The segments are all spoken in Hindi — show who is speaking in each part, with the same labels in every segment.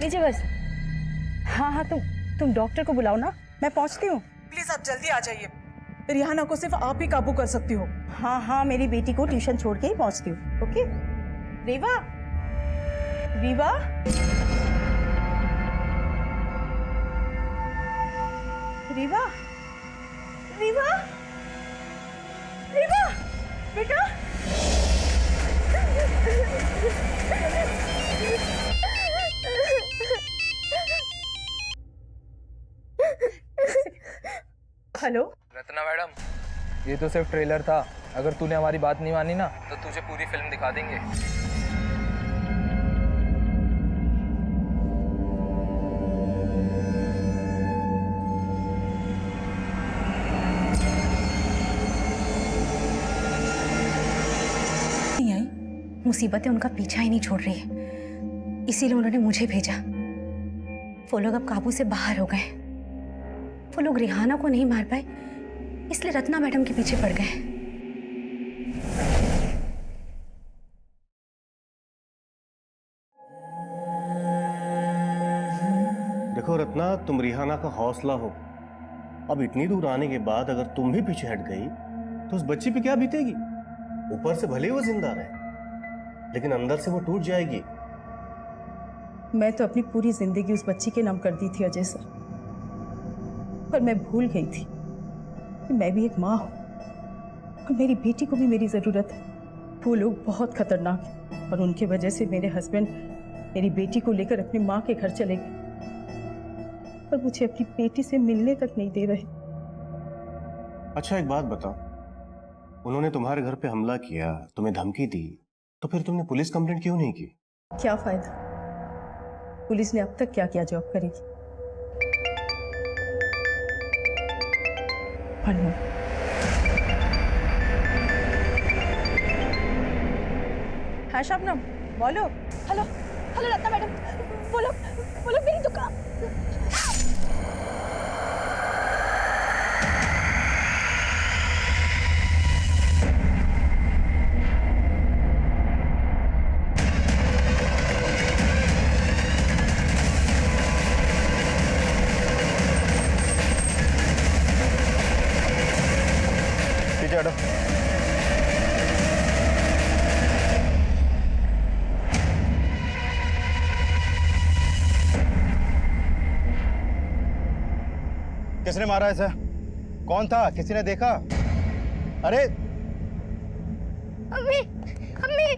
Speaker 1: लीजिए बस। हाँ हाँ, तुम डॉक्टर को बुलाओ ना, मैं पहुंचती हूँ।
Speaker 2: प्लीज आप जल्दी आ जाइए, रिहाना को सिर्फ आप ही काबू कर सकती हो।
Speaker 1: हाँ हाँ, मेरी बेटी को ट्यूशन छोड़ के ही पहुंचती हूँ। ओके। रीवा, रीवा, रीवा, रीवा, रीवा, बेटा। हेलो
Speaker 3: रत्ना मैडम, ये तो सिर्फ ट्रेलर था। अगर तूने हमारी बात नहीं मानी ना तो तुझे पूरी फिल्म दिखा देंगे।
Speaker 4: नहीं आई, मुसीबतें उनका पीछा ही नहीं छोड़ रही है, इसीलिए उन्होंने मुझे भेजा। वो लोग अब काबू से बाहर हो गए। वो लोग रिहाना को नहीं मार पाए, इसलिए रत्ना मैडम के पीछे पड़ गए।
Speaker 5: देखो रत्ना, तुम रिहाना का हौसला हो। अब इतनी दूर आने के बाद अगर तुम भी पीछे हट गई तो उस बच्ची पे क्या बीतेगी? ऊपर से भले ही वो जिंदा रहे, लेकिन अंदर से वो टूट जाएगी।
Speaker 1: मैं तो अपनी पूरी जिंदगी उस बच्ची के नाम कर दी थी अजय सर, पर मैं भूल गई थी कि मैं भी एक माँ हूँ और मेरी बेटी को भी मेरी जरूरत है। वो लोग बहुत खतरनाक हैं और उनके वजह से मेरे हस्बैंड मेरी बेटी को लेकर अपनी माँ के घर चले गए और मुझे अपनी बेटी से मिलने तक नहीं दे रहे।
Speaker 5: अच्छा एक बात बताओ, उन्होंने तुम्हारे घर पे हमला किया, तुम्हें धमकी दी, तो फिर तुमने पुलिस कंप्लेंट क्यों नहीं की?
Speaker 1: क्या फायदा, पुलिस ने अब तक क्या क्या जॉब करेगी। हाँ शबनम, बोलो।
Speaker 4: हेलो हेलो रत्ना मैडम, बोलो बोलो, मेरी दुकान।
Speaker 5: पीछे हटो।
Speaker 6: किसने मारा ऐसा? कौन था? किसी ने देखा? अरे
Speaker 4: अम्मी, अम्मी,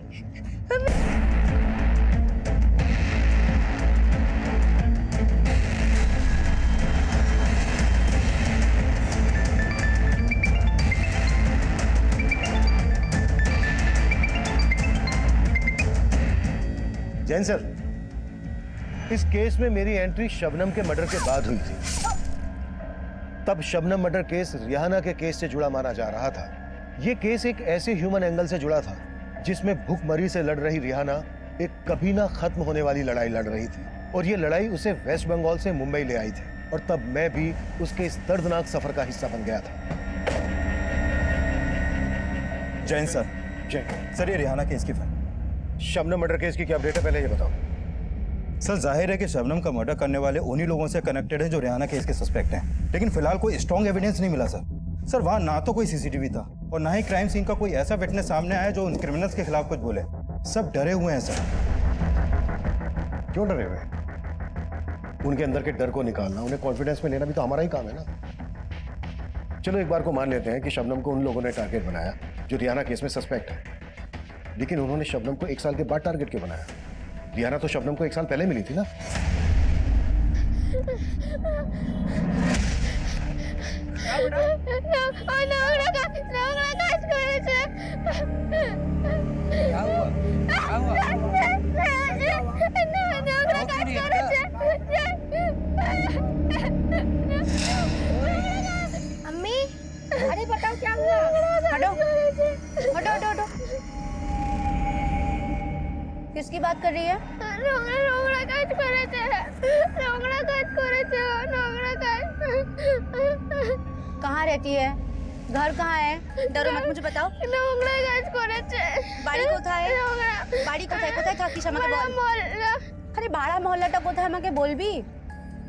Speaker 4: अम्मी।
Speaker 6: जैन सर, इस केस में मेरी एंट्री शबनम के मर्डर के बाद हुई थी। तब शबनम मर्डर केस रिहाना के केस से जुड़ा माना जा रहा था। यह केस एक ऐसे ह्यूमन एंगल से जुड़ा था जिसमें भूखमरी से लड़ रही रिहाना एक कभी ना खत्म होने वाली लड़ाई लड़ रही थी, और ये लड़ाई उसे वेस्ट बंगाल से मुंबई ले आई थी, और तब मैं भी उसके इस दर्दनाक सफर का हिस्सा बन गया था।
Speaker 7: जैन सर, सर ये रिहाना केस की फाइल।
Speaker 6: शबनम मर्डर केस की क्या अपडेट है, पहले ये बताओ।
Speaker 7: सर जाहिर है कि शबनम का मर्डर करने वाले उन्हीं लोगों से कनेक्टेड है जो रिहाना केस के सस्पेक्ट हैं, लेकिन फिलहाल कोई स्ट्रॉन्ग एविडेंस नहीं मिला सर। सर वहाँ ना तो कोई सीसीटीवी था और ना ही क्राइम सीन का कोई ऐसा विटनेस सामने आया जो उन क्रिमिनल्स के खिलाफ कुछ बोले। सब डरे हुए हैं सर।
Speaker 6: क्यों डरे हुए हैं? उनके अंदर के डर को निकालना, उन्हें कॉन्फिडेंस में लेना भी तो हमारा ही काम है ना। चलो एक बार को मान लेते हैं कि शबनम को उन लोगों ने टारगेट बनाया जो रिहाना केस में सस्पेक्ट है, लेकिन उन्होंने शबनम को 1 साल के बाद टारगेट क्यों बनाया? रिहाना तो शबनम को 1 साल पहले मिली थी ना।
Speaker 4: अम्मी, अरे बताओ क्या हुआ? हटो हटो हटो हटो। किसकी बात कर रही है? कहाँ रहती है? घर कहाँ है? डरो मत, मुझे बताओ। बाड़ी कोথায়? बाड़ी कोথায়? কোথায় থাকিস আমাকে বল। আরে पाड़ा मोहल्ला टको था हमारे बोल भी।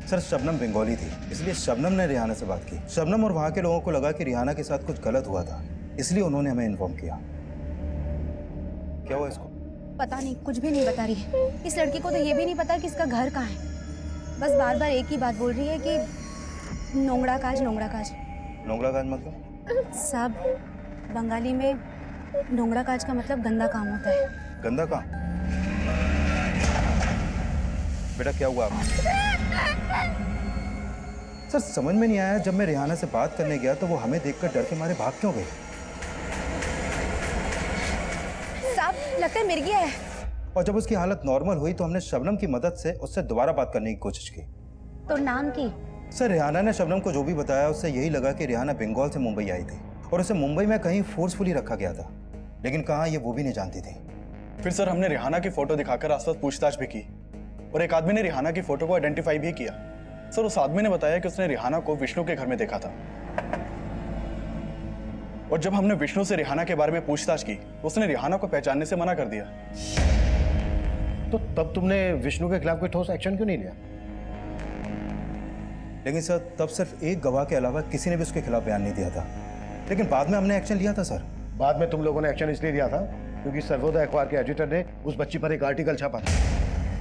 Speaker 7: सर शबनम बंगाली थी, इसलिए शबनम ने रिहाना से बात की। शबनम और वहाँ के लोगों को लगा कि रिहाना के साथ कुछ गलत हुआ था, इसलिए उन्होंने हमें इन्फॉर्म किया। क्या हुआ इसको?
Speaker 4: पता नहीं, कुछ भी नहीं बता रही है। इस लड़की को तो ये भी नहीं पता कि इसका घर कहाँ है। बस बार बार एक ही बात बोल रही है कि नोंगड़ा काज नोंगड़ा काज।
Speaker 7: नोंगड़ा काज मतलब?
Speaker 4: सब बंगाली में नोंगड़ा काज का मतलब गंदा काम होता है।
Speaker 7: गंदा काम? बेटा क्या हुआ आपको? सर समझ में नहीं आया, जब मैं रिहाना से बात करने गया तो वो हमें देखकर डर के मारे भाग क्यों गई?
Speaker 4: साहब लगता है मिर्गी है।
Speaker 7: और जब उसकी हालत नॉर्मल हुई तो हमने शबनम की मदद से उससे दोबारा बात करने की कोशिश की।
Speaker 4: तो नाम की?
Speaker 7: सर रिहाना ने शबनम को जो भी बताया उससे यही लगा कि रिहाना बंगाल से मुंबई आई थी और उसे मुंबई में कहीं फोर्सफुली रखा गया था, लेकिन कहाँ ये वो भी नहीं जानती थी।
Speaker 8: फिर सर हमने रिहाना की फोटो दिखाकर आसपास पूछताछ भी की और एक आदमी ने रिहाना की फोटो को आइडेंटिफाई भी किया। सर उस आदमी ने बताया कि उसने रिहाना को विष्णु के घर में देखा था, और जब हमने विष्णु से रिहाना के बारे में पूछताछ की तो उसने रिहाना को पहचानने से मना कर दिया।
Speaker 6: तो तब तुमने विष्णु के खिलाफ कोई ठोस एक्शन क्यों नहीं लिया?
Speaker 7: लेकिन सर तब सिर्फ एक गवाह के अलावा किसी ने भी उसके खिलाफ बयान नहीं दिया था, लेकिन बाद में हमने एक्शन लिया था। सर
Speaker 6: बाद में तुम लोगों ने एक्शन इसलिए लिया था क्योंकि सर्वोदय अखबार के एडिटर ने उस बच्ची पर एक आर्टिकल छापा था।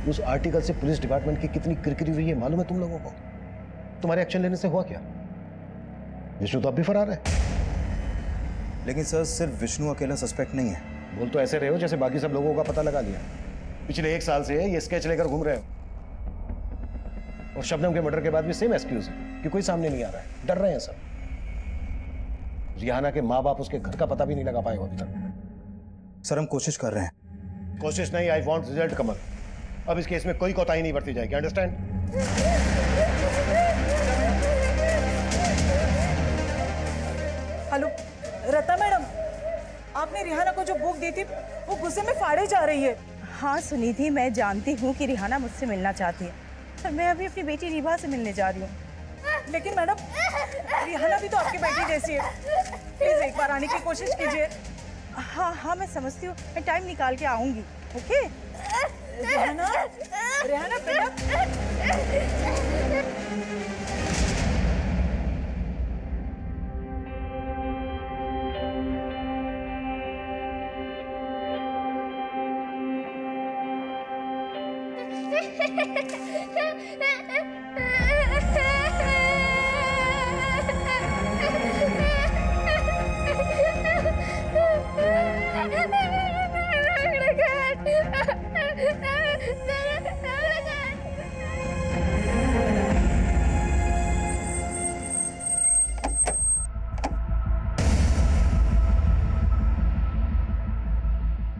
Speaker 6: उस आर्टिकल से पुलिस डिपार्टमेंट की कितनी किरकिरी हुई है मालूम है तुम लोगों को? तुम्हारे एक्शन लेने से हुआ क्या? विष्णु तो अब भी फरार है।
Speaker 7: लेकिन सर सिर्फ विष्णु अकेला सस्पेक्ट नहीं है।
Speaker 6: बोल तो ऐसे रहे हो जैसे बाकी सब लोगों का पता लगा लिया। पिछले 1 साल से ये स्केच लेकर घूम रहे हो, और शबनम के मर्डर के बाद भी सेम एक्सक्यूज है कि कोई सामने नहीं आ रहा है, डर रहे हैं सब। रिहाना के माँ बाप उसके घर का पता भी नहीं लगा पाए हो अभी तक।
Speaker 7: सर हम कोशिश कर रहे हैं।
Speaker 6: कोशिश नहीं, आई वांट रिजल्ट कमल। अब इस केस में कोई कोताही नहीं बरती जाएगी, अंडरस्टैंड?
Speaker 2: हेलो रत्ना मैडम, आपने रिहाना को जो बुक दी थी वो गुस्से में फाड़े जा रही है।
Speaker 1: हाँ सुनिधि, मैं जानती हूँ कि रिहाना मुझसे मिलना चाहती है, पर मैं अभी अपनी बेटी रिभा से मिलने जा रही हूँ।
Speaker 2: लेकिन मैडम रिहाना भी तो आपकी बेटी जैसी है, प्लीज एक बार आने की कोशिश कीजिए।
Speaker 1: हाँ हाँ मैं समझती हूँ, मैं टाइम निकाल के आऊँगी। ओके
Speaker 2: रिहाना, रिहाना बेटा।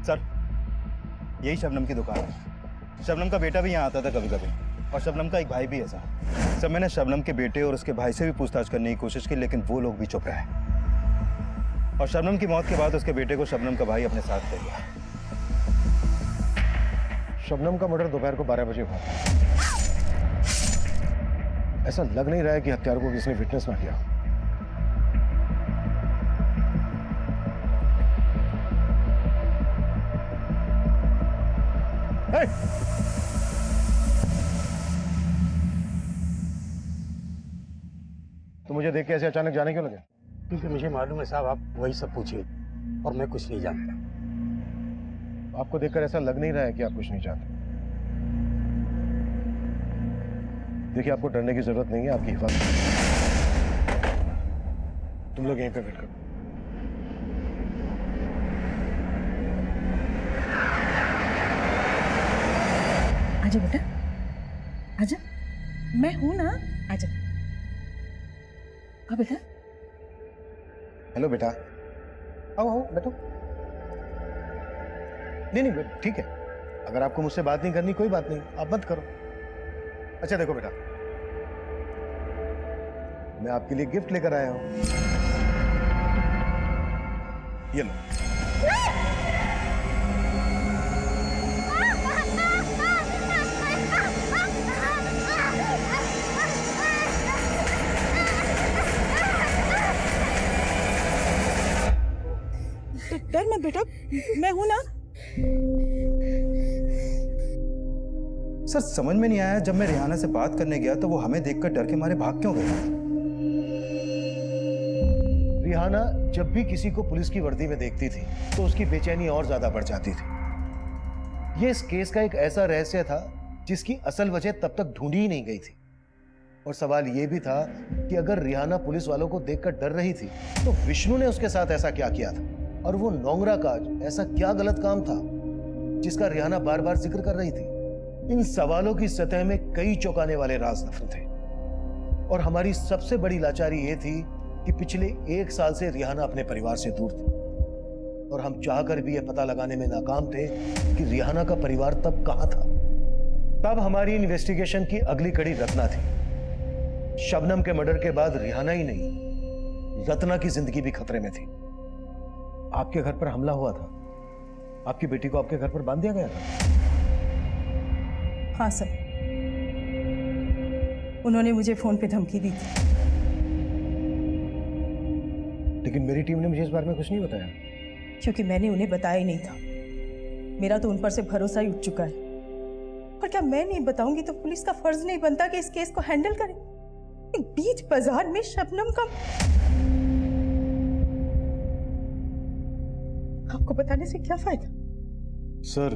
Speaker 7: सर यही शबनम की दुकान है। शबनम का बेटा भी यहाँ आता था कभी कभी, और शबनम का एक भाई भी है सर। सर मैंने शबनम के बेटे और उसके भाई से भी पूछताछ करने की कोशिश की, लेकिन वो लोग भी चुप रहे। और शबनम की मौत के बाद उसके बेटे को शबनम का भाई अपने साथ ले गया।
Speaker 6: शबनम का मर्डर दोपहर को 12 बजे हुआ। ऐसा लग नहीं रहा है कि हत्यारों को किसी ने विटनेस ना किया। Hey! तो मुझे देख के ऐसे अचानक जाने क्यों लगे?
Speaker 9: क्योंकि मुझे मालूम है साहब, आप वही सब पूछिए और मैं कुछ नहीं जानता।
Speaker 6: आपको देखकर ऐसा लग नहीं रहा है कि आप कुछ नहीं जानते। देखिए आपको डरने की जरूरत नहीं है, आपकी हिफाजत। तुम लोग यहीं पे वेट करो।
Speaker 1: आजा बेटा, आजा, मैं हूं ना, आजा। हाँ बेटा।
Speaker 6: हेलो बेटा, आओ आओ बैठो। नहीं नहीं ठीक है, अगर आपको मुझसे बात नहीं करनी कोई बात नहीं, आप मत करो। अच्छा देखो बेटा, मैं आपके लिए गिफ्ट लेकर आया हूं, ये लो।
Speaker 2: डर मत बेटा, मैं हूं ना।
Speaker 7: सर समझ में नहीं आया, जब मैं रिहाना से बात करने गया तो वो हमें देखकर डर के मारे भाग क्यों गई?
Speaker 6: रिहाना जब भी किसी को पुलिस की वर्दी में देखती थी तो उसकी बेचैनी और ज्यादा बढ़ जाती थी। ये इस केस का एक ऐसा रहस्य था जिसकी असल वजह तब तक ढूंढी ही नहीं गई थी। और सवाल यह भी था कि अगर रिहाना पुलिस वालों को देखकर डर रही थी तो विष्णु ने उसके साथ ऐसा क्या किया था, और वो नोंगरा का ऐसा क्या गलत काम था जिसका रिहाना बार बार जिक्र कर रही थी। इन सवालों की सतह में कई चौंकाने वाले राज दफन थे, और हमारी सबसे बड़ी लाचारी यह थी कि पिछले 1 साल से रिहाना अपने परिवार से दूर थी, और हम चाहकर भी यह पता लगाने में नाकाम थे कि रिहाना का परिवार तब कहां था। तब हमारी इन्वेस्टिगेशन की अगली कड़ी रत्ना थी। शबनम के मर्डर के बाद रिहाना ही नहीं, रत्ना की जिंदगी भी खतरे में थी। आपके घर पर हमला हुआ था, आपकी बेटी को आपके घर पर बांध दिया गया था।
Speaker 1: हाँ सर, उन्होंने मुझे फोन पे धमकी दी थी।
Speaker 6: लेकिन मेरी टीम ने मुझे इस बारे में कुछ नहीं बताया।
Speaker 1: क्योंकि मैंने उन्हें बताया ही नहीं था। मेरा तो उन पर से भरोसा ही उठ चुका है। और क्या मैं नहीं बताऊंगी तो पुलिस का फर्ज नहीं बनता कि इस केस को हैंडल करे? बीच बाजार में शबनम का। आपको बताने से क्या फायदा?
Speaker 5: Sir,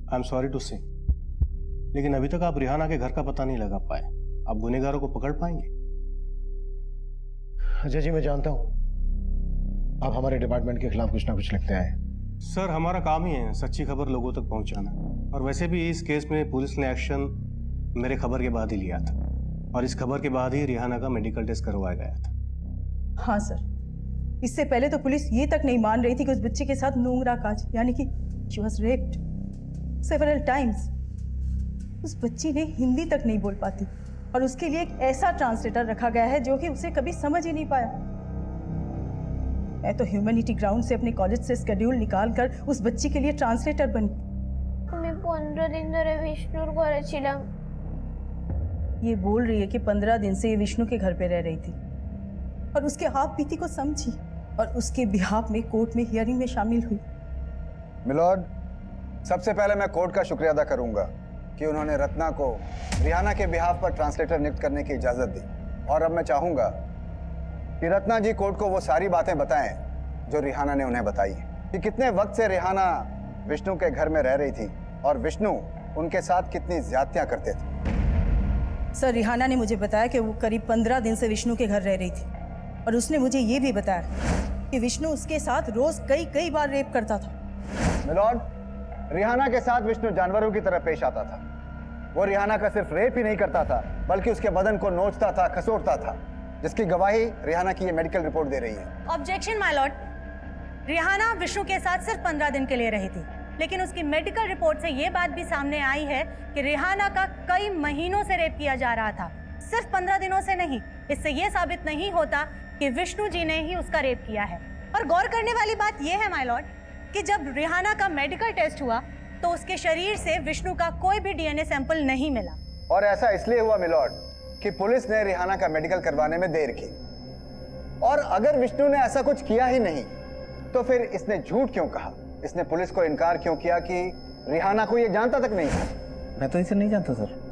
Speaker 5: I am sorry to say, लेकिन अभी तक आप रिहाना के घर का पता नहीं लगा पाए। आप गुनहगारों को पकड़ पाएंगे?
Speaker 6: अजय जी, मैं जानता हूं आप हमारे डिपार्टमेंट के खिलाफ कुछ ना कुछ लिखते आए।
Speaker 5: सर, हमारा काम ही है सच्ची खबर लोगों तक पहुंचाना, और वैसे भी इस केस में पुलिस ने एक्शन मेरे खबर के बाद ही लिया था, और इस खबर के बाद ही रिहाना का मेडिकल टेस्ट करवाया गया था।
Speaker 1: हाँ सर, इससे पहले तो पुलिस ये तक नहीं मान रही थी कि उस बच्चे के साथ नोंगरा काज, यानी कि she was raped several times. उस बच्ची ने हिंदी तक नहीं बोल पाती, और उसके लिए एक ऐसा ट्रांसलेटर रखा गया है जो कि उसे कभी समझ ही नहीं पाया। मैं तो ह्यूमैनिटी ग्राउंड से अपने कॉलेज से स्केड्यूल निकाल कर उस बच्ची के लिए ट्रांसलेटर बनी।
Speaker 10: मैं 15 दिन धरे विष्णुर घरे छिलाम।
Speaker 1: ये बोल रही है कि 15 दिन से ये विष्णु के घर पे रह रही थी और उसके हाथ बीती को समझी और उसके बिहाफ में कोर्ट में हियरिंग में शामिल हुई।
Speaker 11: मिलॉर्ड, सबसे पहले मैं कोर्ट का शुक्रिया अदा करूंगा कि उन्होंने रत्ना को रिहाना के बिहाफ पर ट्रांसलेटर नियुक्त करने की इजाज़त दी। और अब मैं चाहूंगा कि रत्ना जी कोर्ट को वो सारी बातें बताएं जो रिहाना ने उन्हें बताई कि कितने वक्त से रिहाना विष्णु के घर में रह रही थी और विष्णु उनके साथ कितनी ज्यादतियां करते थे।
Speaker 1: सर, रिहाना ने मुझे बताया कि वो करीब 15 दिन से विष्णु के घर रह रही थी, और उसने मुझे ये भी बताया कि विष्णु उसके साथ रोज कई बार रेप करता था।
Speaker 11: मिलॉर्ड, रिहाना के साथ विष्णु जानवरों की तरह पेश आता था। वो रिहाना का सिर्फ रेप ही नहीं करता था, बल्कि उसके बदन को नोचता था, खसोटता था, जिसकी गवाही रिहाना की ये मेडिकल रिपोर्ट दे रही है।
Speaker 4: Objection my lord, Rihana Vishnu के साथ सिर्फ 15 दिन के लिए रही थी, लेकिन उसकी मेडिकल रिपोर्ट से ये बात भी सामने आई है कि रिहाना का कई महीनों से रेप किया जा रहा था, सिर्फ 15 दिनों से नहीं। इससे ये साबित नहीं होता कि विष्णु जी ने ही उसका रेप किया है। और गौर करने वाली बात यह है माय लॉर्ड कि जब रिहाना का मेडिकल टेस्ट हुआ तो उसके शरीर से विष्णु का कोई भी डीएनए सैंपल नहीं मिला।
Speaker 11: और ऐसा इसलिए हुआ मिलॉर्ड कि पुलिस ने रिहाना का मेडिकल करवाने में देर की। और अगर विष्णु ने ऐसा कुछ किया ही नहीं तो फिर इसने झूठ क्यों कहा? इसने पुलिस को इनकार क्यों किया कि रिहाना को ये जानता तक नहीं था?
Speaker 3: मैं तो इसे नहीं जानता सर।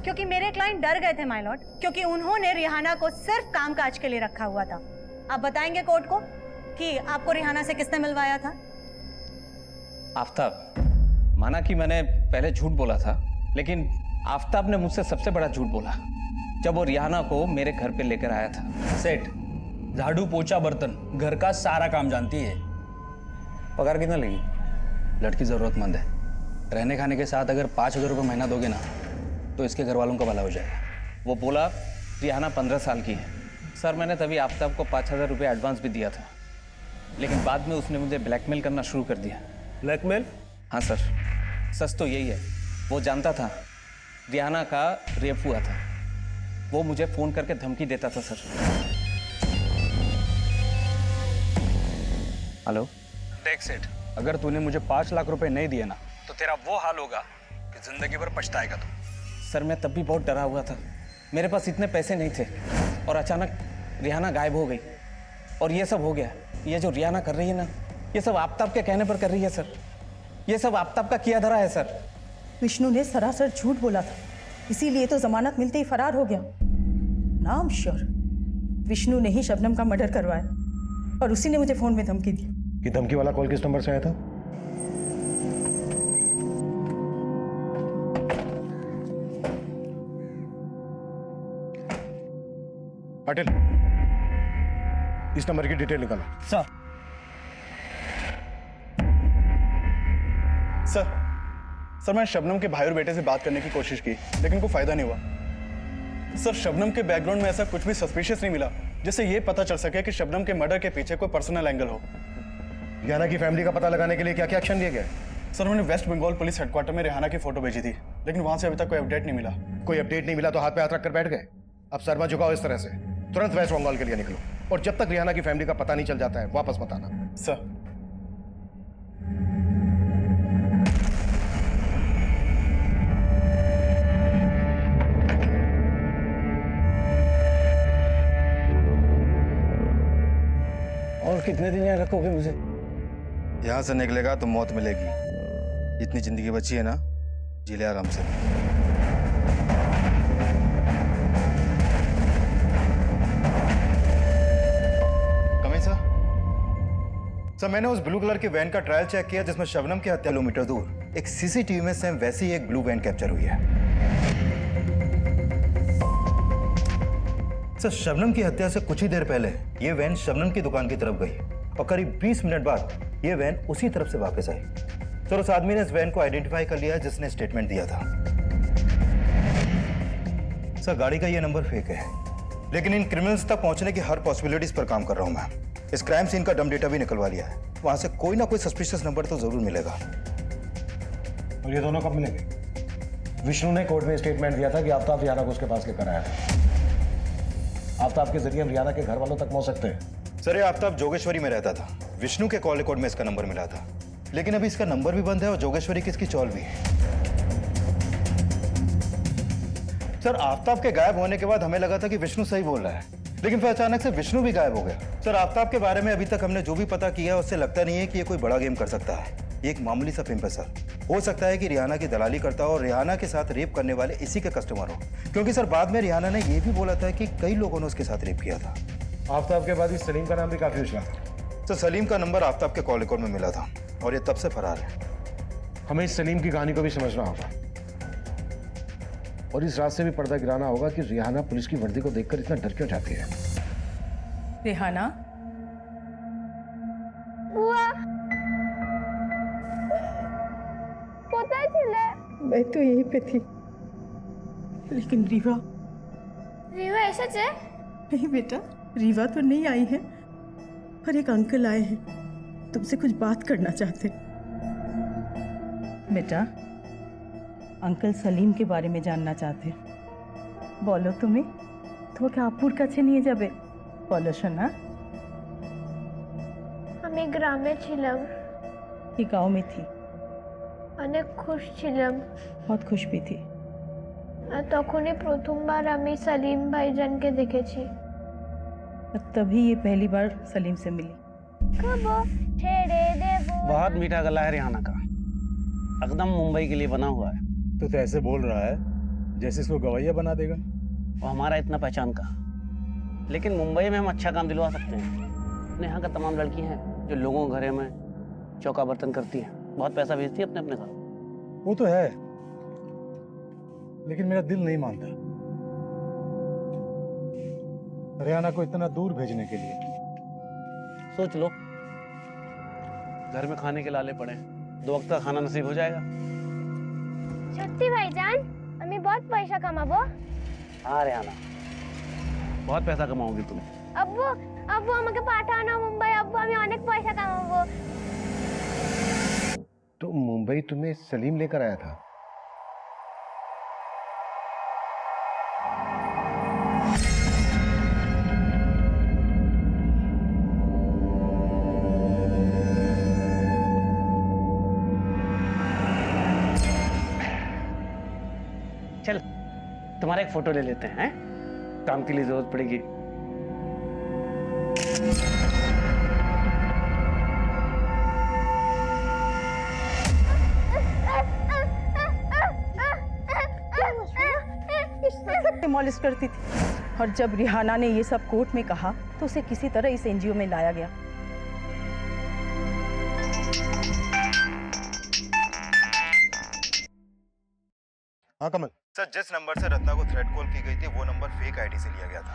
Speaker 4: क्योंकि मेरे क्लाइंट डर गए थे माय लॉर्ड, क्योंकि उन्होंने रिहाना को सिर्फ कामकाज के लिए रखा हुआ था। आप बताएंगे कोर्ट को कि आपको रिहाना से किसने मिलवाया था?
Speaker 12: आफ्ताब। माना कि मैंने पहले झूठ बोला था, लेकिन आफ्ताब ने मुझसे सबसे बड़ा झूठ बोला जब वो रिहाना को मेरे घर पे लेकर आया था।
Speaker 13: सेठ, झाड़ू पोछा बर्तन घर का सारा काम जानती है।
Speaker 12: पगार कितना लगी?
Speaker 13: लड़की जरूरतमंद है, रहने खाने के साथ अगर 5,000 रुपये महीना दोगे ना तो इसके घर वालों का भला हो जाएगा।
Speaker 12: वो बोला रिहाना 15 साल की है। सर, मैंने तभी आफ्ताब को 5,000 रुपये एडवांस भी दिया था, लेकिन बाद में उसने मुझे ब्लैकमेल करना शुरू कर दिया।
Speaker 5: ब्लैकमेल?
Speaker 12: हाँ सर, सच तो यही है। वो जानता था रिहाना का रेप हुआ था, वो मुझे फ़ोन करके धमकी देता था सर। हेलो।
Speaker 13: देख सेठ, अगर तूने मुझे 5 लाख रुपए नहीं दिए ना तो तेरा वो हाल होगा कि जिंदगी भर पछताएगा तू।
Speaker 12: सर, मैं तब भी बहुत डरा हुआ था, मेरे पास इतने पैसे नहीं थे, और अचानक रिहाना गायब हो गई और ये सब हो गया। ये जो रिहाना कर रही है ना, ये सब आफ्ताब के कहने पर कर रही है सर। ये सब आफ्ताब का किया धरा है सर।
Speaker 1: विष्णु ने सरासर झूठ बोला था, इसीलिए तो जमानत मिलते ही फरार हो गया। नाम श्योर विष्णु ने ही शबनम का मर्डर करवाया और उसी ने मुझे फोन में धमकी दी।
Speaker 6: ये धमकी वाला कॉल किस नंबर से आया था? अटल, इस नंबर की डिटेल निकालो।
Speaker 8: सर मैंने शबनम के भाई और बेटे से बात करने की कोशिश की, लेकिन कोई फायदा नहीं हुआ। सर, शबनम के बैकग्राउंड में ऐसा कुछ भी सस्पिशियस नहीं मिला जिससे ये पता चल सके कि शबनम के मर्डर के पीछे कोई पर्सनल एंगल हो।
Speaker 6: रिहाना की फैमिली का पता लगाने के लिए क्या क्या एक्शन लिया गया?
Speaker 8: सर, मैंने वेस्ट बंगाल पुलिस हेडक्वार्टर में रिहाना की फोटो भेजी थी, लेकिन वहां से अभी तक कोई अपडेट नहीं मिला।
Speaker 6: कोई अपडेट नहीं मिला तो हाथ पे हाथ रखकर बैठ गए? अब शर्मा झुकाओ इस तरह से, तुरंत वेस्ट बंगाल के लिए निकलो और जब तक रिहाना की फैमिली का पता नहीं चल जाता है वापस मत आना।
Speaker 8: सर।
Speaker 9: और कितने दिन यहाँ रखोगे मुझे?
Speaker 7: यहाँ से निकलेगा तो मौत मिलेगी। जितनी जिंदगी बची है ना, जी ले आराम से। कमिंग सर, मैंने उस ब्लू कलर की वैन का ट्रायल चेक किया जिसमें शबनम की हत्या किलोमीटर दूर एक सीसीटीवी में सेम वैसी ही एक ब्लू वैन कैप्चर हुई है। सर, शबनम की हत्या से कुछ ही देर पहले ये वैन शबनम की दुकान की तरफ गई और करीब 20 मिनट बाद ये वैन उसी तरफ से वापस आई। सर, उस आदमी ने इस वैन को आइडेंटिफाई कर लिया जिसने स्टेटमेंट दिया था। सर, गाड़ी का ये नंबर फेक है, लेकिन इन क्रिमिनल्स तक पहुंचने की हर पॉसिबिलिटीज पर काम कर रहा हूं मैं। इस क्राइम सीन का डम डेटा भी निकलवा लिया है, वहां से कोई ना कोई सस्पिशियस नंबर तो जरूर मिलेगा।
Speaker 6: और ये दोनों कब मिलेंगे? विष्णु ने कोर्ट में स्टेटमेंट दिया था कि आफ्ताब रिहाना को उसके पास लेकर आया था। आफ्ताब के जरिए हम रिहाना के घर वालों तक पहुंच सकते हैं।
Speaker 7: सर, ये आफ्ताब जोगेश्वरी में रहता था। विष्णु के कॉल रिकॉर्ड में इसका नंबर मिला था, लेकिन अभी इसका नंबर भी बंद है और जोगेश्वरी की इसकी चौल भी है। सर, आफ्ताब के गायब होने के बाद हमें लगा था कि विष्णु सही बोल रहा है, लेकिन फिर अचानक से विष्णु भी गायब हो गया। सर, आफ्ताब के बारे में अभी तक हमने जो भी पता किया उससे लगता नहीं है कि ये कोई बड़ा गेम कर सकता है। ये एक मामूली सा पिंप है सर। हो सकता है कि रिहाना की दलाली करता हो और रिहाना के साथ रेप करने वाले इसी के कस्टमर हो, क्योंकि सर बाद में रिहाना ने यह भी बोला था कि कई लोगों ने उसके साथ रेप किया था।
Speaker 6: आफ्ताब के बाद इस सलीम का नाम भी काफी उछला था।
Speaker 7: सर, सलीम का नंबर आफ्ताब के कॉल रिकॉर्ड में मिला था और ये तब से फरार है।
Speaker 6: हमें इस सलीम की कहानी को भी समझना होगा और इस रात से भी पर्दा गिराना होगा कि रिहाना पुलिस की वर्दी को देखकर इतना डर क्यों जाती है।
Speaker 1: रिहाना, मैं तो यहीं पे थी, लेकिन रीवा
Speaker 10: ऐसा है?
Speaker 1: नहीं बेटा, रीवा तो नहीं आई है, पर एक अंकल आए हैं, तुमसे कुछ बात करना चाहते। बेटा, अंकल सलीम के बारे में जानना चाहते। बोलो तुम्हें तो क्या আপুর কাছে নিয়ে যাবে? বলো শোনা।
Speaker 10: আমি গ্রামে ছিলাম।
Speaker 1: ये गांव में थी?
Speaker 10: অনেক খুশ ছিলাম।
Speaker 1: बहुत खुश भी थी।
Speaker 10: আর তখনই প্রথমবার আমি সলিম ভাইজানকে দেখেছি।
Speaker 1: तभी ये पहली बार सलीम से मिली।
Speaker 9: बहुत मीठा गला है रिहाना का, एकदम मुंबई के लिए बना हुआ है।
Speaker 6: तो ऐसे बोल रहा है जैसे इसको गवैया बना देगा।
Speaker 9: वो हमारा इतना पहचान का, लेकिन मुंबई में हम अच्छा काम दिलवा सकते हैं। अपने यहाँ का तमाम लड़की हैं जो लोगों के घरे में चौका बर्तन करती हैं, बहुत पैसा भेजती है अपने अपने घर।
Speaker 6: वो तो है, लेकिन मेरा दिल नहीं मानता रिहाना को इतना दूर भेजने के लिए।
Speaker 9: सोच लो, घर में खाने के लाले पड़े, 2 वक्त का खाना नसीब हो जाएगा।
Speaker 10: সত্যি ভাইজান, আমি बहुत पैसा কামাবো।
Speaker 9: हाँ रिहाना, बहुत पैसा कमाओगी तुम।
Speaker 10: আব্বু, আব্বু আমাকে পাঠাও না মুম্বাই। আব্বু, আমি অনেক পয়সা কামাবো।
Speaker 6: तो मुंबई तुम्हें सलीम लेकर आया था?
Speaker 9: चल, तुम्हारा एक फोटो ले लेते हैं, काम के लिए जरूरत पड़ेगी।
Speaker 1: डिमोलिश करती थी। और जब रिहाना ने ये सब कोर्ट में कहा तो उसे किसी तरह इस एनजीओ में लाया गया।
Speaker 6: हाँ कमल।
Speaker 7: सर, जिस नंबर से रत्ना को थ्रेट कॉल की गई थी वो नंबर फेक आईडी से लिया गया था।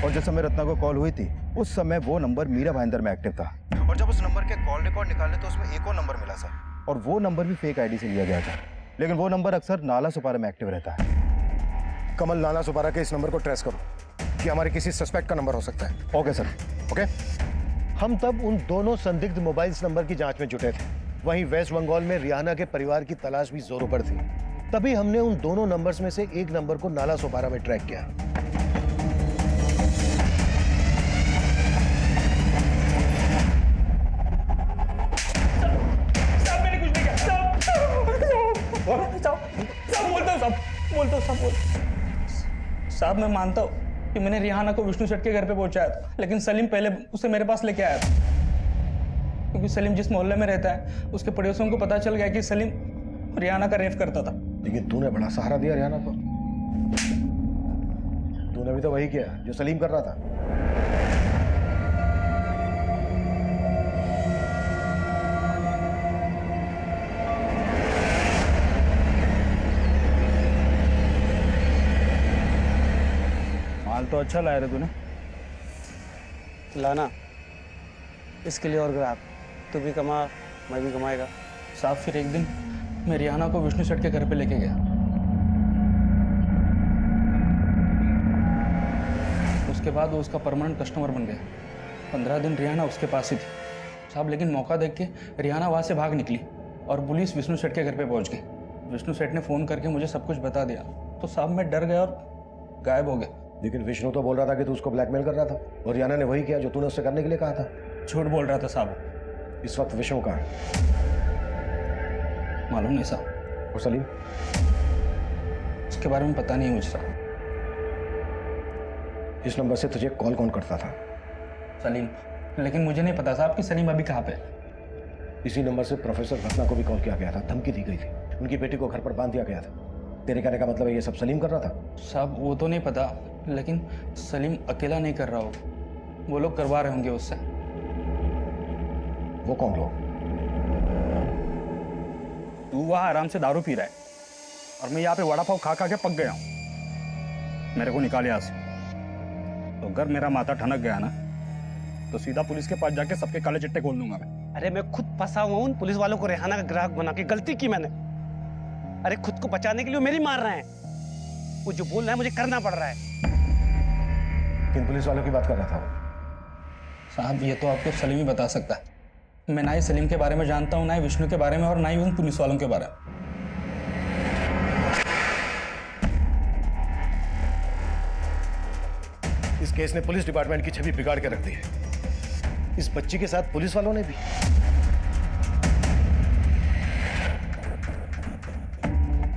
Speaker 6: और जिस समय रत्ना को कॉल हुई थी उस समय वो नंबर मीरा भाईंदर में एक्टिव था।
Speaker 7: और जब उस नंबर के कॉल रिकॉर्ड निकाले तो उसमें एक और नंबर मिला सर,
Speaker 6: और वो नंबर भी फेक आईडी से लिया गया था, लेकिन वो नंबर अक्सर नाला सुपारा में एक्टिव रहता है। कमल, नाला सुपारा के इस नंबर को ट्रेस करो कि हमारे किसी सस्पेक्ट का नंबर हो सकता है। Okay sir, okay. हम तब उन दोनों संदिग्ध मोबाइल्स नंबर की जांच में जुटे थे। वहीं वेस्ट बंगाल में रिहाना के परिवार की तलाश भी जोरों पर थी। तभी हमने उन दोनों नंबर्स में से एक नंबर को नाला सुपारा में ट्रैक किया।
Speaker 13: साहब मैं मानता हूँ कि मैंने रिहाना को विष्णु सेठ के घर पे पहुंचाया था, लेकिन सलीम पहले उसे मेरे पास लेके आया था, क्योंकि सलीम जिस मोहल्ले में रहता है उसके पड़ोसियों को पता चल गया कि सलीम रिहाना का रेप करता था।
Speaker 6: लेकिन तूने बड़ा सहारा दिया रिहाना को। तूने भी तो वही किया जो सलीम कर रहा था।
Speaker 13: माल तो अच्छा लाया रे तूने।
Speaker 9: लाना इसके लिए और ग्राहक, तू भी कमा मैं भी कमाएगा।
Speaker 13: साहब फिर एक दिन मैं रिहाना को विष्णु सेठ के घर पे लेके गया। उसके बाद वो उसका परमानेंट कस्टमर बन गया। 15 दिन रिहाना उसके पास ही थी साहब, लेकिन मौका देख के रिहाना वहाँ से भाग निकली और पुलिस विष्णु सेठ के घर पे पहुँच गई। विष्णु सेठ ने फ़ोन करके मुझे सब कुछ बता दिया, तो साहब मैं डर गया और गायब हो गया।
Speaker 6: लेकिन विष्णु तो बोल रहा था कि तू उसको ब्लैकमेल कर रहा था, और रिहाना ने वही किया जो तूने उससे करने के लिए कहा था।
Speaker 13: झूठ बोल रहा था साहब।
Speaker 6: इस वक्त विष्णु कहाँ है?
Speaker 13: मालूम नहीं साहब।
Speaker 6: और सलीम?
Speaker 13: उसके बारे में पता नहीं है मुझे साहब।
Speaker 6: इस नंबर से तुझे कॉल कौन करता था?
Speaker 13: सलीम, लेकिन मुझे नहीं पता साहब कि सलीम अभी कहाँ पे।
Speaker 6: इसी नंबर से प्रोफेसर रत्ना को भी कॉल किया गया था, धमकी दी गई थी, उनकी बेटी को घर पर बांध दिया गया था। तेरे कहने का मतलब है ये सब सलीम कर रहा था?
Speaker 13: साहब वो तो नहीं पता, लेकिन सलीम अकेला नहीं कर रहा होगा, वो लोग करवा रहे होंगे उससे।
Speaker 6: वो कौन लोग?
Speaker 13: तू वहाँ आराम से दारू पी रहा है और मैं यहाँ पे वड़ा पाव खा खा के पक गया हूँ। मेरे को निकाल यहाँ से, तो अगर मेरा माथा ठनक गया ना तो सीधा पुलिस के पास जाके सबके काले चिट्टे खोल दूंगा मैं।
Speaker 9: अरे मैं खुद फंसा हुआ हूँ, पुलिस वालों को रिहाना का ग्राहक बना के गलती की मैंने। अरे खुद को बचाने के लिए मेरी मार रहे हैं, वो जो बोल रहा है मुझे करना पड़ रहा है।
Speaker 6: किन पुलिस वालों की बात कर रहा था?
Speaker 13: साहब ये तो आपको सलीम ही बता सकता है। मैं ना ही सलीम के बारे में जानता हूँ, ना ही विष्णु के बारे में, और ना ही उन पुलिस वालों के बारे में।
Speaker 6: इस केस ने पुलिस डिपार्टमेंट की छवि बिगाड़ के रख दी है। इस बच्ची के साथ पुलिस वालों ने भी।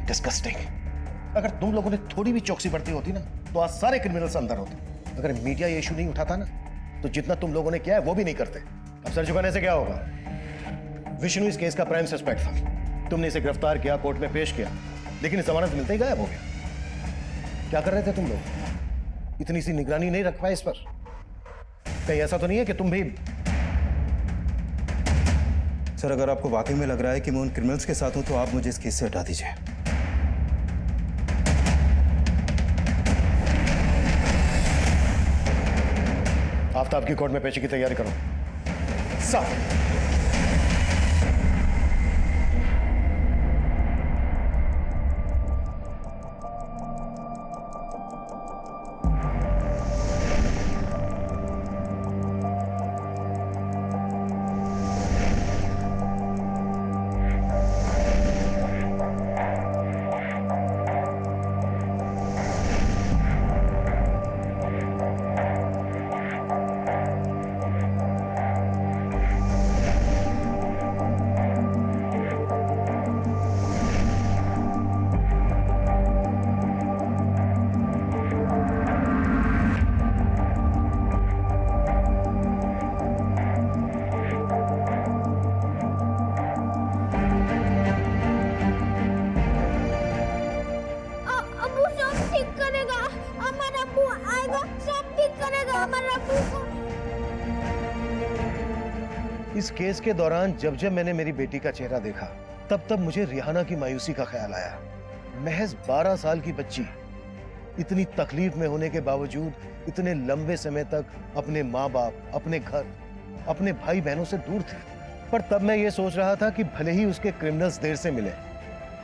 Speaker 6: डिस्गस्टिंग। अगर तुम लोगों ने थोड़ी भी चौकसी बरती होती ना तो आज सारे क्रिमिनल्स अंदर होते। अगर मीडिया ये इशू नहीं उठाता ना तो जितना तुम लोगों ने किया है वो भी नहीं करते। अब सर झुकाने से क्या होगा? विष्णु इस केस का प्राइम सस्पेक्ट था, तुमने इसे गिरफ्तार किया, कोर्ट में पेश किया, लेकिन जमानत मिलते ही गायब हो गया। क्या कर रहे थे तुम लोग? इतनी सी निगरानी नहीं रख पाए इस पर? कहीं ऐसा तो नहीं है कि तुम भी?
Speaker 7: सर अगर आपको वाकई में लग रहा है कि मैं उन क्रिमिनल्स के साथ हूं तो आप मुझे इस केस से हटा दीजिए।
Speaker 6: आफ्ताब की कोर्ट में पेशी की तैयारी करो। साफ।
Speaker 10: हमारे अब्बू को।
Speaker 6: इस केस के दौरान जब जब मैंने मेरी बेटी का चेहरा देखा, तब तब मुझे रिहाना की मायूसी का ख्याल आया। महज 12 साल की बच्ची इतनी तकलीफ में होने के बावजूद इतने लंबे समय तक अपने माँ बाप, अपने घर, अपने भाई बहनों से दूर थी। पर तब मैं ये सोच रहा था कि भले ही उसके क्रिमिनल्स देर से मिले,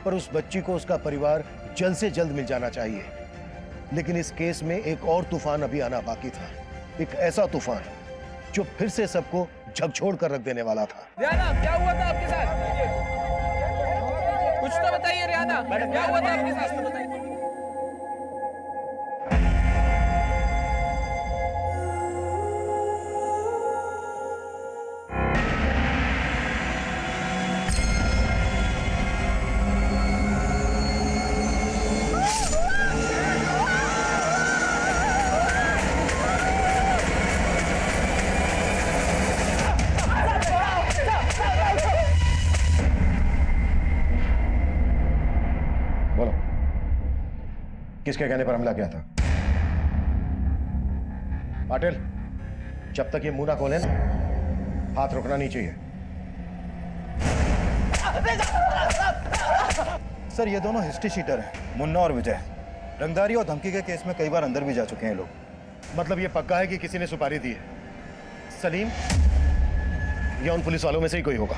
Speaker 6: पर उस बच्ची को उसका परिवार जल्द से जल्द मिल जाना चाहिए। लेकिन इस केस में एक और तूफान अभी आना बाकी था, एक ऐसा तूफान जो फिर से सबको झकझोर कर रख देने वाला था।
Speaker 3: रियाना, क्या हुआ था आपके साथ? कुछ तो बताइए रियाना, क्या हुआ था आपके साथ?
Speaker 6: किसके कहने पर हमला किया था? पाटिल, जब तक ये मुंह ना खोले ना, हाथ रुकना नहीं चाहिए।
Speaker 7: सर ये दोनों हिस्ट्री शीटर हैं, मुन्ना और विजय। रंगदारी और धमकी के केस में कई बार अंदर भी जा चुके हैं लोग।
Speaker 6: मतलब ये पक्का है कि किसी ने सुपारी दी है? सलीम या उन पुलिस वालों में से ही कोई होगा?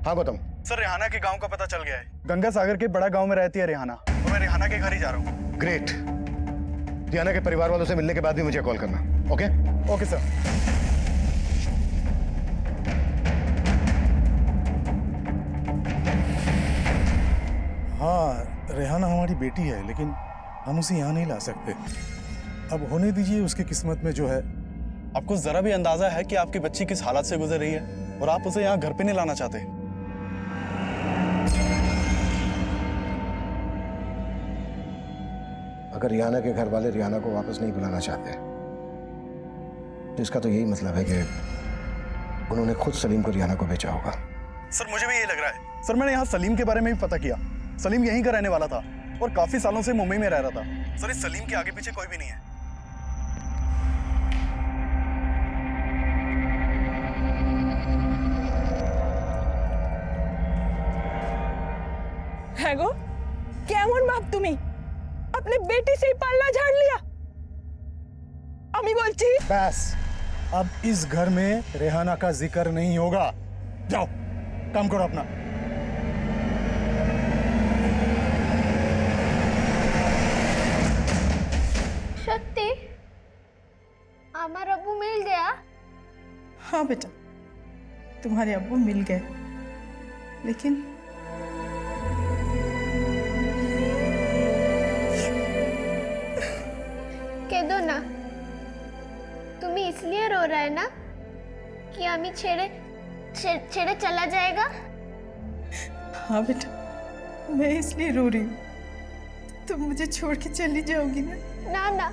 Speaker 6: हाँ गौतम।
Speaker 8: सर रिहाना के गांव का पता चल गया है। गंगा सागर के बड़ा गांव में रहती है रिहाना, तो मैं रिहाना के घर ही जा रहा हूँ।
Speaker 6: ग्रेट। रिहाना के परिवार वालों से मिलने के बाद भी मुझे कॉल करना। ओके?
Speaker 8: Okay sir.
Speaker 14: हाँ, रेहाना हमारी बेटी है, लेकिन हम उसे यहाँ नहीं ला सकते। अब होने दीजिए उसकी किस्मत में जो है।
Speaker 8: आपको जरा भी अंदाजा है कि आपकी बच्ची किस हालत से गुजर रही है और आप उसे यहाँ घर पे नहीं लाना चाहते?
Speaker 6: अगर रिहाना के घर वाले रिहाना को वापस नहीं बुलाना चाहते, तो इसका तो यही मतलब है कि उन्होंने खुद सलीम को रिहाना को बेचा होगा।
Speaker 8: सर मुझे भी यही लग रहा है। सर मैंने यहाँ सलीम के बारे में भी पता किया। सलीम यहीं का रहने वाला था और काफी सालों से मुंबई में रह रहा था। सर इस सलीम के आगे पीछे कोई भी नहीं है।
Speaker 2: হ্যাঁ কেমন বাপ তুমি? अपने बेटी से ही पालना झाड़ लिया। अमी बोलती
Speaker 14: बस अब इस घर में रेहाना का जिक्र नहीं होगा। जाओ काम करो अपना।
Speaker 10: शक्ति, हमारा अब्बू मिल गया?
Speaker 1: हाँ बेटा, तुम्हारे अब्बू मिल गए, लेकिन
Speaker 10: कह दो ना, तुम्हें इसलिए रो रहा है ना कि अमी छेड़े चला जाएगा?
Speaker 1: हाँ बेटा, मैं इसलिए रो रही हूँ। तुम मुझे छोड़ के चली जाओगी ना?
Speaker 10: ना ना,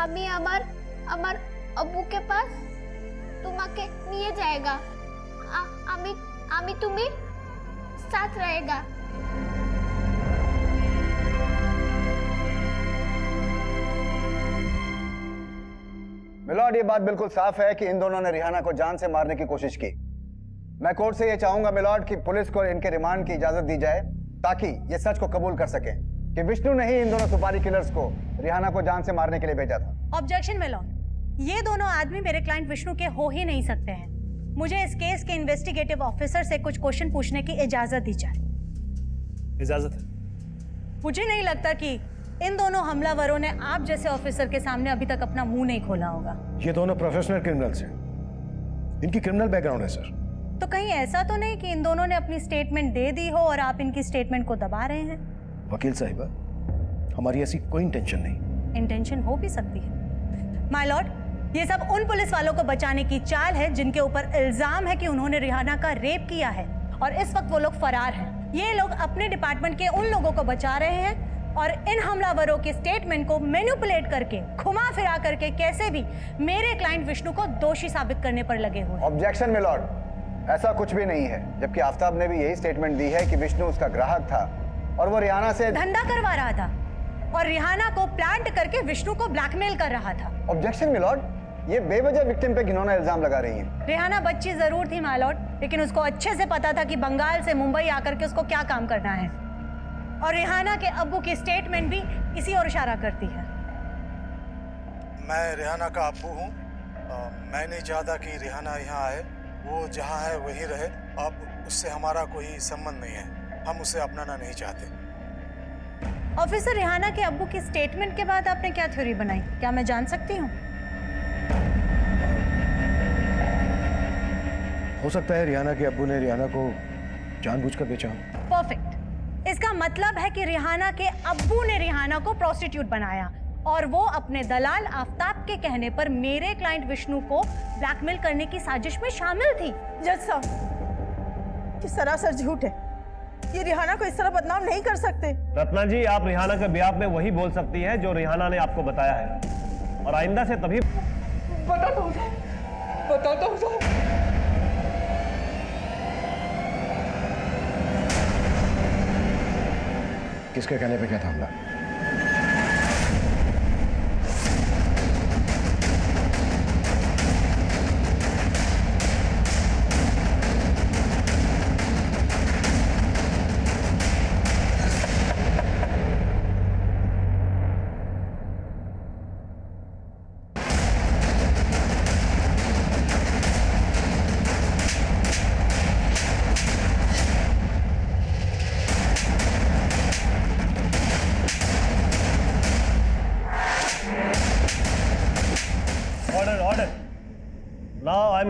Speaker 10: अमी अमर अब्बू के पास तुम्हाके निये जाएगा। अमी तुम्हें साथ रहेगा।
Speaker 11: मिलॉर्ड, ये बात बिल्कुल साफ है कि इन दोनों ने रिहाना को जान से मारने की कोशिश की। मैं कोर्ट से ये चाहूंगा मिलॉर्ड कि पुलिस को इनके रिमांड की इजाजत दी जाए ताकि ये सच को कबूल कर सके कि विष्णु ने ही इन दोनों सुपारी किलर्स को रिहाना को जान से मारने के लिए भेजा था।
Speaker 4: ऑब्जेक्शन मिलॉर्ड, ये दोनों आदमी मेरे क्लाइंट विष्णु के हो ही नहीं सकते हैं। मुझे इस केस के इन्वेस्टिगेटिव ऑफिसर से कुछ क्वेश्चन पूछने की इजाजत दी जाए।
Speaker 14: इजाजत है।
Speaker 4: मुझे नहीं लगता कि इन दोनों हमलावरों ने आप जैसे ऑफिसर के सामने अभी तक अपना मुंह नहीं खोला होगा।
Speaker 6: ये दोनों प्रोफेशनल क्रिमिनल्स हैं। इनकी क्रिमिनल बैकग्राउंड है सर।
Speaker 4: तो कहीं ऐसा तो नहीं कि इन दोनों ने अपनी स्टेटमेंट दे दी हो और आप इनकी स्टेटमेंट को दबा रहे हैं?
Speaker 6: वकील साहिबा, हमारी ऐसी कोई इंटेंशन नहीं।
Speaker 4: इंटेंशन हो भी सकती है माय लॉर्ड, ये सब उन पुलिस वालों को बचाने की चाल है जिनके ऊपर इल्जाम है कि उन्होंने रिहाना का रेप किया है और इस वक्त वो लोग फरार हैं। ये लोग अपने डिपार्टमेंट के उन लोगों को बचा रहे हैं और इन हमलावरों के स्टेटमेंट को मैनिपुलेट करके, घुमा फिरा करके कैसे भी मेरे क्लाइंट विष्णु को दोषी साबित करने पर लगे हुए।
Speaker 11: ऑब्जेक्शन मिलॉर्ड, ऐसा कुछ भी नहीं है। जबकि आफ्ताब ने भी यही स्टेटमेंट दी है कि विष्णु उसका ग्राहक था और वो रिहाना से
Speaker 4: धंधा करवा रहा था। और रिहाना को प्लांट करके विष्णु को ब्लैकमेल कर रहा था।
Speaker 11: ऑब्जेक्शन मिलॉर्ड, ये बेवजह विक्टिम पे घिनौना इल्जाम लगा रही हैं।
Speaker 4: रिहाना बच्ची जरूर थी माय लॉर्ड, लेकिन उसको अच्छे से पता था कि बंगाल से मुंबई आकर के उसको क्या काम करना है। और रिहाना के अब्बू की स्टेटमेंट भी इसी ओर इशारा करती है।
Speaker 14: मैं रिहाना का अब्बू हूँ। मैं नहीं चाहता कि रिहाना यहाँ आए, वो जहाँ है वहीं रहे। अब उससे हमारा कोई संबंध नहीं है, हम उसे अपनाना नहीं चाहते।
Speaker 4: ऑफिसर, रिहाना के अब्बू की स्टेटमेंट के बाद आपने क्या थ्योरी बनाई, क्या मैं जान सकती हूँ?
Speaker 6: हो सकता है रिहाना के अब्बू ने रिहाना को जानबूझकर बेचा हो।
Speaker 4: परफेक्ट। इसका मतलब है कि रिहाना के अब्बू ने रिहाना को प्रोस्टिट्यूट बनाया और वो अपने दलाल आफ्ताब के कहने पर मेरे क्लाइंट विष्णु को ब्लैकमेल करने की साजिश में शामिल थी।
Speaker 2: जज साहब, ये सरासर झूठ है। ये रिहाना को इस तरह बदनाम नहीं कर सकते।
Speaker 5: रत्ना जी, आप रिहाना के बिहाफ में वही बोल सकती हैं जो रिहाना ने आपको बताया है, और आइंदा से तभी
Speaker 2: बताता हूँ साहब।
Speaker 6: किसके कहने पे क्या था हमला?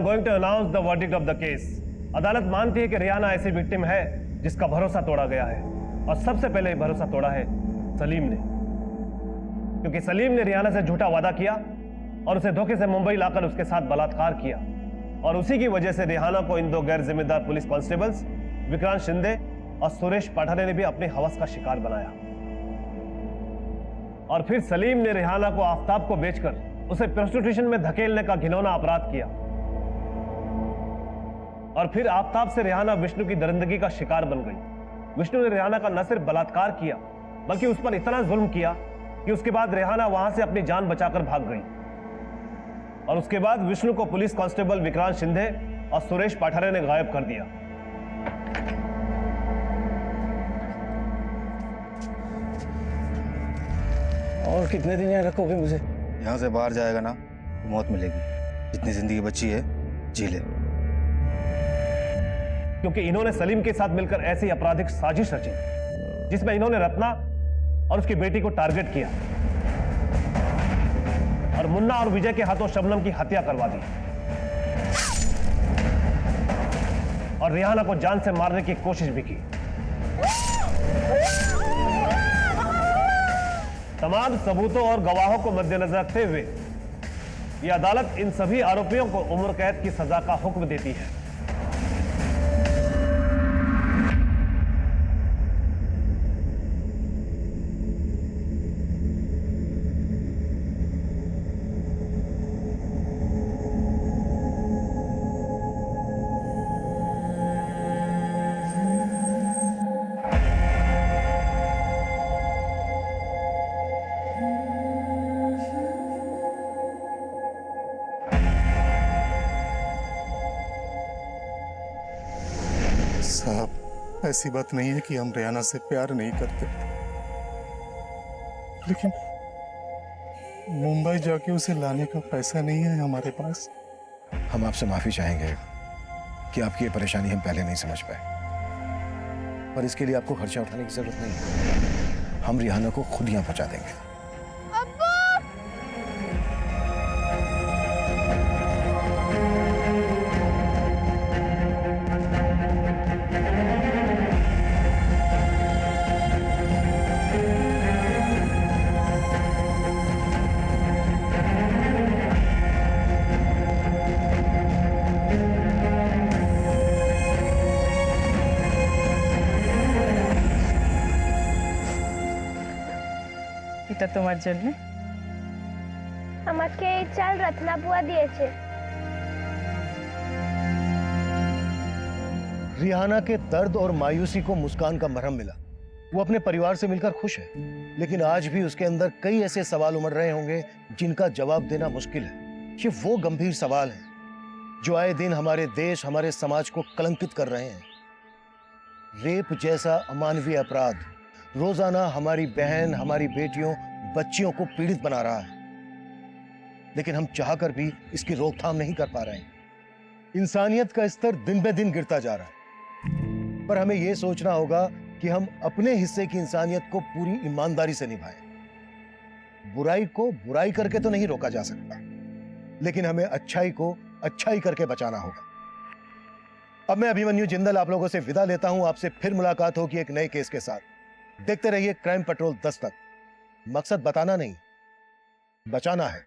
Speaker 5: Going to announce the verdict of the case. अदालत मानती है कि रिहाना ऐसी विक्टिम है जिसका भरोसा तोड़ा गया है, और सबसे पहले भरोसा तोड़ा है सलीम ने, क्योंकि सलीम ने रिहाना से झूठा वादा किया और उसे धोखे से मुंबई लाकर उसके साथ बलात्कार किया, और उसी की वजह से रिहाना को इन दो गैर जिम्मेदार पुलिस कांस्टेबल्स विक्रांत शिंदे और सुरेश पाठारे ने भी अपने हवस का शिकार बनाया। और फिर सलीम ने रिहाना को आफ्ताब को बेचकर उसे प्रोस्टिट्यूशन में धकेलने का घिनौना अपराध किया, और फिर आफ्ताब से रिहाना विष्णु की दरिंदगी का शिकार बन गई। विष्णु ने रिहाना का न सिर्फ बलात्कार किया बल्कि उस पर इतना जुल्म किया कि उसके बाद रिहाना वहां से अपनी जान बचाकर भाग गई, और उसके बाद विष्णु को पुलिस कांस्टेबल विक्रांत शिंदे और सुरेश पाठारे ने गायब कर दिया।
Speaker 6: और कितने दिन यहाँ रखोगे मुझे?
Speaker 7: यहाँ से बाहर जाएगा ना तो मौत मिलेगी। जितनी जिंदगी बची है जी ले।
Speaker 5: क्योंकि इन्होंने सलीम के साथ मिलकर ऐसी आपराधिक साजिश रची जिसमें इन्होंने रत्ना और उसकी बेटी को टारगेट किया और मुन्ना और विजय के हाथों शबनम की हत्या करवा दी, और रिहाना को जान से मारने की कोशिश भी की। तमाम सबूतों और गवाहों को मद्देनजर रखते हुए यह अदालत इन सभी आरोपियों को उम्र कैद की सजा का हुक्म देती है।
Speaker 14: साहब, ऐसी बात नहीं है कि हम रिहाना से प्यार नहीं करते, लेकिन मुंबई जाके उसे लाने का पैसा नहीं है हमारे पास।
Speaker 6: हम आपसे माफी चाहेंगे कि आपकी ये परेशानी हम पहले नहीं समझ पाए, पर इसके लिए आपको खर्चा उठाने की जरूरत नहीं है। हम रिहाना को खुद यहाँ पहुंचा देंगे।
Speaker 2: এটা তোমার জন্য।
Speaker 10: আমাকে এই চাল রত্না বুয়া দিয়েছে।
Speaker 6: रिहाना के दर्द और मायूसी को मुस्कान का मरहम मिला, वो अपने परिवार से मिलकर खुश है, लेकिन आज भी उसके अंदर कई ऐसे सवाल उमड़ रहे होंगे जिनका जवाब देना मुश्किल है। ये वो गंभीर सवाल हैं जो आए दिन हमारे देश, हमारे समाज को कलंकित कर रहे हैं। रेप जैसा अमानवीय अपराध रोजाना हमारी बहन, हमारी बेटियों, बच्चियों को पीड़ित बना रहा है, लेकिन हम चाहकर भी इसकी रोकथाम नहीं कर पा रहे हैं। इंसानियत का स्तर दिन ब दिन गिरता जा रहा है, पर हमें यह सोचना होगा कि हम अपने हिस्से की इंसानियत को पूरी ईमानदारी से निभाएं। बुराई को बुराई करके तो नहीं रोका जा सकता, लेकिन हमें अच्छाई को अच्छाई करके बचाना होगा। अब मैं अभिमन्यु जिंदल आप लोगों से विदा लेता हूं। आपसे फिर मुलाकात होगी एक नए केस के साथ। देखते रहिए क्राइम पेट्रोल 10 तक। मकसद बताना नहीं, बचाना है।